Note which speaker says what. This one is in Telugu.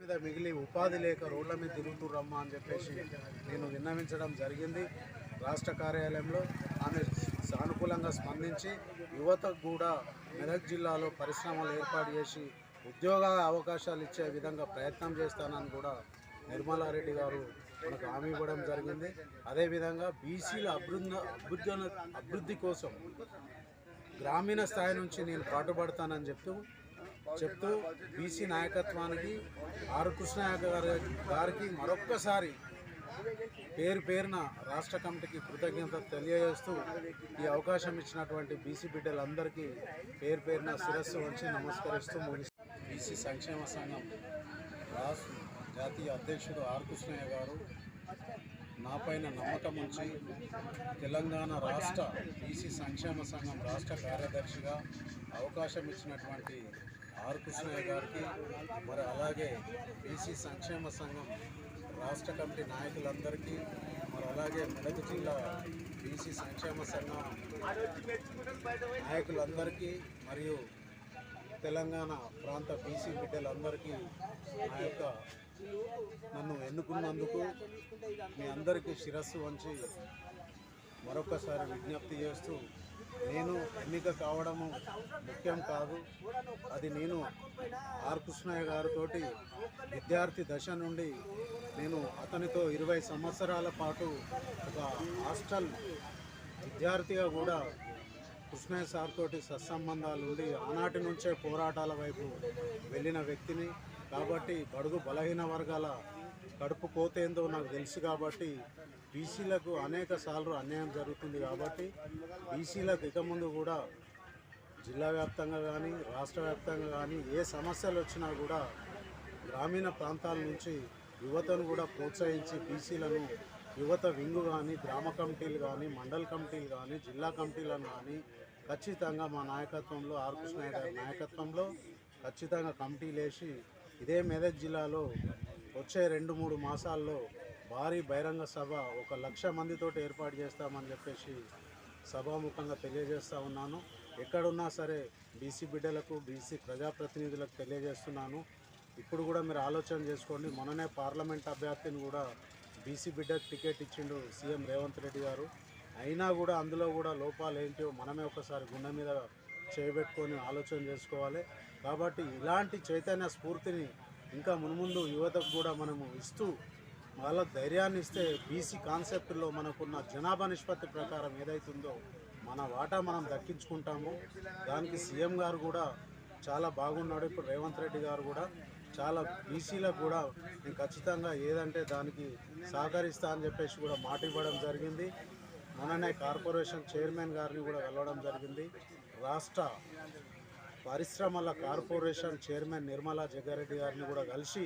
Speaker 1: మీద మిగిలి ఉపాధి లేక రోడ్ల మీద తిరుగుతురమ్మా అని చెప్పేసి నేను విన్నవించడం జరిగింది. రాష్ట్ర కార్యాలయంలో ఆమె సానుకూలంగా స్పందించి యువతకు కూడా మెదక్ జిల్లాలో పరిశ్రమలు ఏర్పాటు చేసి ఉద్యోగ అవకాశాలు ఇచ్చే విధంగా ప్రయత్నం చేస్తానని కూడా నిర్మలారెడ్డి గారు మనకు హామీ ఇవ్వడం జరిగింది. అదేవిధంగా బీసీల అభివృద్ధి కోసం గ్రామీణ స్థాయి నుంచి నేను పాటుపడతానని చెప్తూ బీసీ నాయకత్వానికి ఆర్ కృష్ణయ్య గారికి మరొక్కసారి పేరున రాష్ట్ర కమిటీకి కృతజ్ఞతలు తెలియజేస్తూ ఈ అవకాశం ఇచ్చినటువంటి బీసీ బిడ్డలందరికీ పేరున శిరస్సు వంచి నమస్కరిస్తూ బీసీ సంక్షేమ సంఘం జాతీయ అధ్యక్షుడు ఆర్ కృష్ణయ్య గారు నాపైన నమ్మకం ఉంచి తెలంగాణ రాష్ట్ర బీసీ సంక్షేమ సంఘం రాష్ట్ర కార్యదర్శిగా అవకాశం ఇచ్చినటువంటి ఆర్ కృష్ణయ్య గారికి, మరి అలాగే బీసీ సంక్షేమ సంఘం రాష్ట్ర కమిటీ నాయకులందరికీ, మరి అలాగే మెదక్ జిల్లా బీసీ సంక్షేమ సంఘం నాయకులందరికీ మరియు తెలంగాణ ప్రాంత బీసీ బిడ్డలందరికీ నన్ను ఎన్నుకున్నందుకు మీ అందరికీ శిరస్సు వంచి మరొకసారి విజ్ఞప్తి చేస్తూ, నేను ఎన్నిక కావడము ముఖ్యం కాదు. అది నేను ఆర్ కృష్ణయ్య గారితో విద్యార్థి దశ నుండి నేను అతనితో 20 సంవత్సరాల పాటు ఒక హాస్టల్ విద్యార్థిగా కూడా కృష్ణయ్య సార్ తోటి సత్సంబంధాలు ఉండి ఆనాటి నుంచే పోరాటాల వైపు వెళ్ళిన వ్యక్తిని. కాబట్టి బడుగు బలహీన వర్గాల కడుపు కోతేందో నాకు తెలుసు. కాబట్టి బీసీలకు అనేక సార్లు అన్యాయం జరుగుతుంది. కాబట్టి బీసీలకు ఇక ముందు కూడా జిల్లా వ్యాప్తంగా కానీ రాష్ట్ర వ్యాప్తంగా కానీ ఏ సమస్యలు వచ్చినా కూడా గ్రామీణ ప్రాంతాల నుంచి యువతను కూడా ప్రోత్సహించి బీసీలను యువత వింగు కానీ గ్రామ కమిటీలు కానీ మండల కమిటీలు కానీ జిల్లా కమిటీలను కానీ ఖచ్చితంగా మా నాయకత్వంలో ఆర్ కృష్ణయ్య గారి నాయకత్వంలో ఖచ్చితంగా కమిటీలు వేసి ఇదే మెదక్ జిల్లాలో వచ్చే 2-3 మాసాల్లో భారీ బహిరంగ సభ 1,00,000 మందితో ఏర్పాటు చేస్తామని చెప్పేసి సభాముఖంగా తెలియజేస్తూ ఉన్నాను. ఎక్కడున్నా సరే బీసీ బిడ్డలకు బీసీ ప్రజాప్రతినిధులకు తెలియజేస్తున్నాను. ఇప్పుడు కూడా మీరు ఆలోచన చేసుకోండి. మొన్ననే పార్లమెంట్ అభ్యర్థిని కూడా బీసీ బిడ్డకు టికెట్ ఇచ్చిండు సీఎం రేవంత్ రెడ్డి గారు. అయినా కూడా అందులో కూడా లోపాలు ఏంటో మనమే ఒకసారి గుండె మీద చేయబెట్టుకొని ఆలోచన చేసుకోవాలి. కాబట్టి ఇలాంటి చైతన్య స్ఫూర్తిని ఇంకా మున్ముందు యువతకు కూడా మనము ఇస్తూ వాళ్ళకు ధైర్యాన్ని ఇస్తే బీసీ కాన్సెప్ట్లో మనకున్న జనాభా నిష్పత్తి ప్రకారం ఏదైతుందో మన వాటా మనం దక్కించుకుంటాము. దానికి సీఎం గారు కూడా చాలా బాగున్నాడు. ఇప్పుడు రేవంత్ రెడ్డి గారు కూడా చాలా బీసీలకు కూడా నేను ఖచ్చితంగా ఏదంటే దానికి సహకరిస్తా అని చెప్పేసి కూడా మాట ఇవ్వడం జరిగింది. మొన్ననే కార్పొరేషన్ చైర్మన్ గారిని కూడా కలవడం జరిగింది. రాష్ట్ర పరిశ్రమల కార్పొరేషన్ చైర్మన్ నిర్మలా జగ్గారెడ్డి గారిని కూడా కలిసి